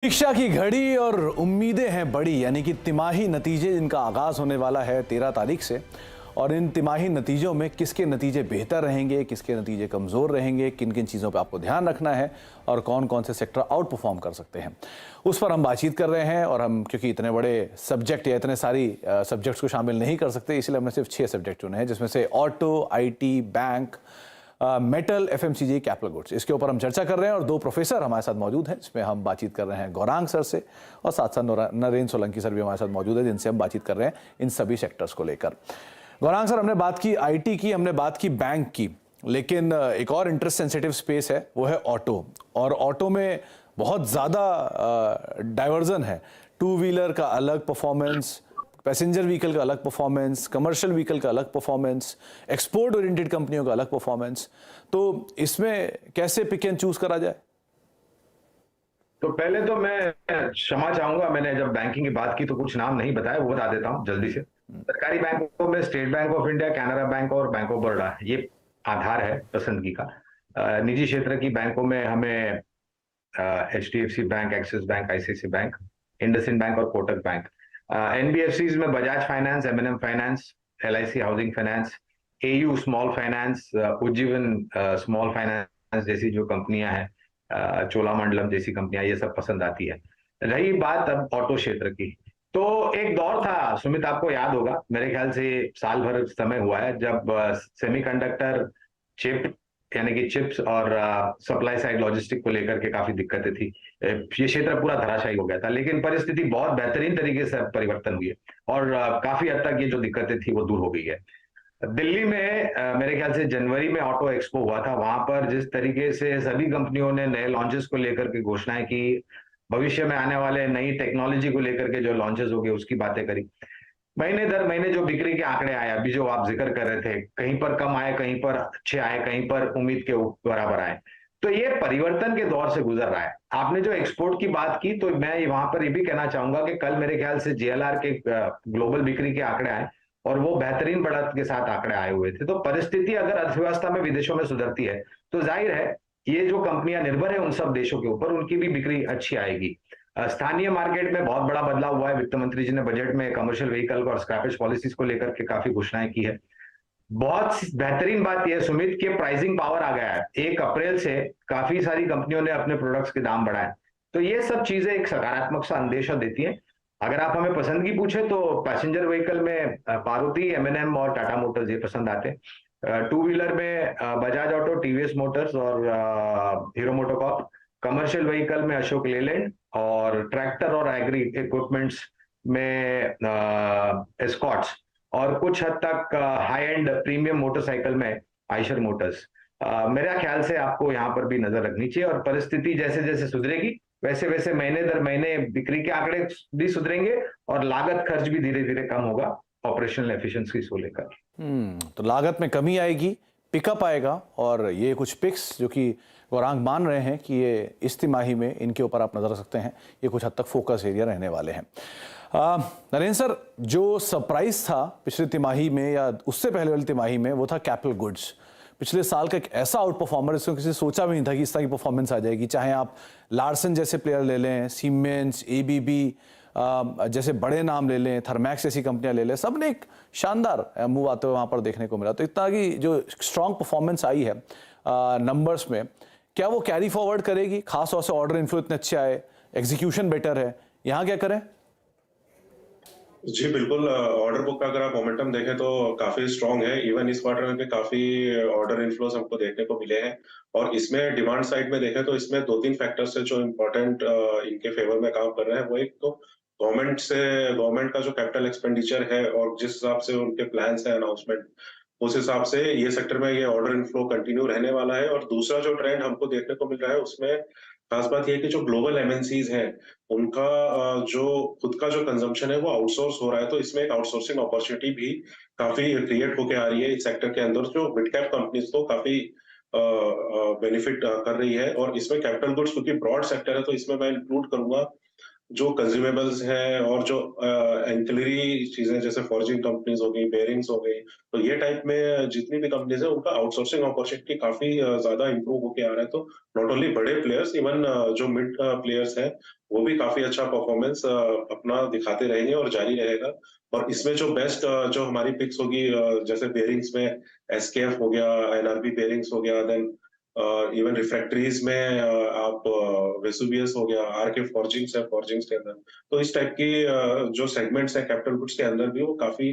परीक्षा की घड़ी और उम्मीदें हैं बड़ी, यानी कि तिमाही नतीजे जिनका आगाज होने वाला है 13 तारीख से। और इन तिमाही नतीजों में किसके नतीजे बेहतर रहेंगे, किसके नतीजे कमज़ोर रहेंगे, किन किन चीज़ों पे आपको ध्यान रखना है और कौन कौन से सेक्टर आउट परफॉर्म कर सकते हैं, उस पर हम बातचीत कर रहे हैं। और हम क्योंकि इतने बड़े सब्जेक्ट या इतने सारी सब्जेक्ट्स को शामिल नहीं कर सकते, इसलिए हमने सिर्फ 6 सब्जेक्ट चुने हैं, जिसमें से auto, IT, bank, metal, FMCG, capital goods. इसके ऊपर हम चर्चा कर रहे हैं और 2 प्रोफेसर हमारे साथ मौजूद हैं, जिसमें हम बातचीत कर रहे हैं गौरांग सर से, और साथ साथ नरेंद्र सोलंकी सर भी हमारे साथ मौजूद है, जिनसे हम बातचीत कर रहे हैं इन सभी सेक्टर्स को लेकर। गौरांग सर, हमने बात की IT की, हमने बात की बैंक की, लेकिन एक और इंटरेस्ट सेंसिटिव स्पेस है, वो है ऑटो। और ऑटो में बहुत ज़्यादा डाइवर्जन है। 2 व्हीलर का अलग परफॉर्मेंस, पैसेंजर व्हीकल का अलग परफॉर्मेंस, कमर्शियल व्हीकल का अलग परफॉर्मेंस, एक्सपोर्ट ओरिएंटेड कंपनियों का अलग परफॉर्मेंस। तो इसमें कैसे पिक एंड चूज करा जाए? तो पहले तो मैं क्षमा चाहूंगा, मैंने जब बैंकिंग की बात की तो कुछ नाम नहीं बताया, वो बता देता हूं जल्दी से। सरकारी बैंकों में state bank of India, Canara bank और बैंक ऑफ बड़ौदा, ये आधार है पसंदगी का। निजी क्षेत्र की बैंकों में हमें HDFC bank, axis bank, ICICI bank, IndusInd bank और कोटक बैंक। NBFCs में Bajaj finance, M&M finance, LIC housing finance, AU small finance, Ujjivan small finance जैसी जो कंपनियां हैं, चोलामंडलम जैसी कंपनियां, ये सब पसंद आती है। रही बात अब ऑटो क्षेत्र की, तो एक दौर था, सुमित आपको याद होगा, मेरे ख्याल से साल भर समय हुआ है, जब सेमीकंडक्टर चिप यानी कि चिप्स और सप्लाई साइड लॉजिस्टिक को लेकर के काफी दिक्कतें थी। ये क्षेत्र पूरा धराशायी हो गया था, लेकिन परिस्थिति बहुत बेहतरीन तरीके से परिवर्तन हुई है और काफी हद तक ये जो दिक्कतें थी वो दूर हो गई है। दिल्ली में मेरे ख्याल से जनवरी में ऑटो एक्सपो हुआ था। वहां पर जिस तरीके से सभी कंपनियों ने नए लॉन्चेस को लेकर के घोषणाएं की, भविष्य में आने वाले नई टेक्नोलॉजी को लेकर के जो लॉन्चेस हो गए उसकी बातें करी, महीने दर महीने जो बिक्री के आंकड़े आए, अभी जो आप जिक्र कर रहे थे, कहीं पर कम आए, कहीं पर अच्छे आए, कहीं पर उम्मीद के बराबर आए। तो ये परिवर्तन के दौर से गुजर रहा है। आपने जो एक्सपोर्ट की बात की, तो मैं वहां पर ये भी कहना चाहूंगा कि कल मेरे ख्याल से JLR के ग्लोबल बिक्री के आंकड़े आए और वो बेहतरीन बढ़त के साथ आंकड़े आए हुए थे। तो परिस्थिति अगर अर्थव्यवस्था में विदेशों में सुधरती है तो जाहिर है ये जो कंपनियां निर्भर है उन सब देशों के ऊपर, उनकी भी बिक्री अच्छी आएगी। स्थानीय मार्केट में बहुत बड़ा बदलाव हुआ है। वित्त मंत्री जी ने बजट में कमर्शियल व्हीकल और स्क्रैपेज पॉलिसीज को लेकर के काफी घोषणाएं की है। बहुत बेहतरीन बात यह सुमित के प्राइसिंग पावर आ गया है। 1 अप्रैल से काफी सारी कंपनियों ने अपने प्रोडक्ट्स के दाम बढ़ाए, तो ये सब चीजें एक सकारात्मक सा अंदेशा देती हैं। अगर आप हमें पसंदगी पूछे तो पैसेंजर व्हीकल में मारुति, M&M और टाटा मोटर्स ये पसंद आते हैं। 2 व्हीलर में बजाज ऑटो, TVS मोटर्स और हीरो मोटोकॉर्प। कमर्शियल व्हीकल में अशोक लेलैंड और ट्रैक्टर और एग्री इक्विपमेंट्स में एस्कॉर्ट्स और कुछ हद तक हाई एंड प्रीमियम मोटरसाइकिल में आयशर मोटर्स। मेरा ख्याल से आपको यहाँ पर भी नजर रखनी चाहिए और परिस्थिति जैसे जैसे सुधरेगी वैसे वैसे महीने दर महीने बिक्री के आंकड़े भी सुधरेंगे और लागत खर्च भी धीरे धीरे कम होगा ऑपरेशनल एफिशिएंसी को लेकर। तो लागत में कमी आएगी, पिकअप आएगा, और ये कुछ पिक्स जो कि गौरांग मान रहे हैं कि ये इस तिमाही में इनके ऊपर आप नजर रख सकते हैं, ये कुछ हद तक फोकस एरिया रहने वाले हैं। नरेंद्र सर, जो सरप्राइज था पिछले तिमाही में या उससे पहले वाली तिमाही में, वो था कैपिटल गुड्स। पिछले साल का एक ऐसा आउट परफॉर्मर, इसको किसी सोचा भी नहीं था कि इस तरह की परफॉर्मेंस आ जाएगी। चाहे आप लार्सन जैसे प्लेयर ले लें, सीमेंस, ABB जैसे बड़े नाम ले लें, थर्मैक्स जैसी कंपनियां ले लें, सब ने एक शानदार मूव आते हुए वहाँ पर देखने को मिला। तो इतना की जो स्ट्रॉन्ग परफॉर्मेंस आई है नंबर्स में, क्या वो कैरी फॉरवर्ड करेगी? खास तौर से ऑर्डर इनफ्लो इतने अच्छे आए, एग्जीक्यूशन बेटर है, यहाँ क्या करें? जी बिल्कुल, ऑर्डर बुक का अगर आप मोमेंटम देखें तो काफी स्ट्रांग है। इवन इस क्वार्टर में भी काफी ऑर्डर इनफ्लोस हमको देखने को मिले हैं। और इसमें डिमांड साइड में देखें तो इसमें 2-3 फैक्टर्स है जो इम्पोर्टेंट इनके फेवर में काम कर रहे हैं। वो एक तो गवर्नमेंट का जो कैपिटल एक्सपेंडिचर है और जिस हिसाब से उनके प्लान्स है अनाउंसमेंट, उस हिसाब से ये सेक्टर में ये ऑर्डर इनफ्लो कंटिन्यू रहने वाला है। और दूसरा जो ट्रेंड हमको देखने को मिल रहा है उसमें खास बात ये है कि जो ग्लोबल MNCs हैं उनका जो खुद का जो कंजम्पशन है वो आउटसोर्स हो रहा है। तो इसमें एक आउटसोर्सिंग अपॉर्चुनिटी भी काफी क्रिएट होके आ रही है इस सेक्टर के अंदर, जो मिड कैप कंपनीज को काफी बेनिफिट कर रही है। और इसमें कैपिटल गुड्स क्योंकि ब्रॉड सेक्टर है तो इसमें मैं इंक्लूड करूंगा जो कंज्यूमेबल्स हैं और जो एंसिलरी चीजें जैसे फॉर्जिंग कंपनीज हो गई, बेयरिंग्स हो गई, तो ये टाइप में जितनी भी कंपनीज है उनका आउटसोर्सिंग अपॉर्चुनिटी काफी ज्यादा इंप्रूव होके आ रहा है। तो नॉट ओनली बड़े प्लेयर्स, इवन जो मिड प्लेयर्स हैं वो भी काफी अच्छा परफॉर्मेंस अपना दिखाते रहेंगे और जारी रहेगा। और इसमें जो बेस्ट जो हमारी पिक्स होगी, जैसे बेयरिंग्स में एसकेएफ हो गया, एनआरबी बेयरिंग्स हो गया, देन इवन रिफ्रैक्टरीज में आप वेसुवियस हो गया, आरके फॉर्जिंग्स है, फॉर्जिंग्स के अंदर। तो इस टाइप की जो सेगमेंट्स है कैपिटल गुड्स के अंदर भी वो काफी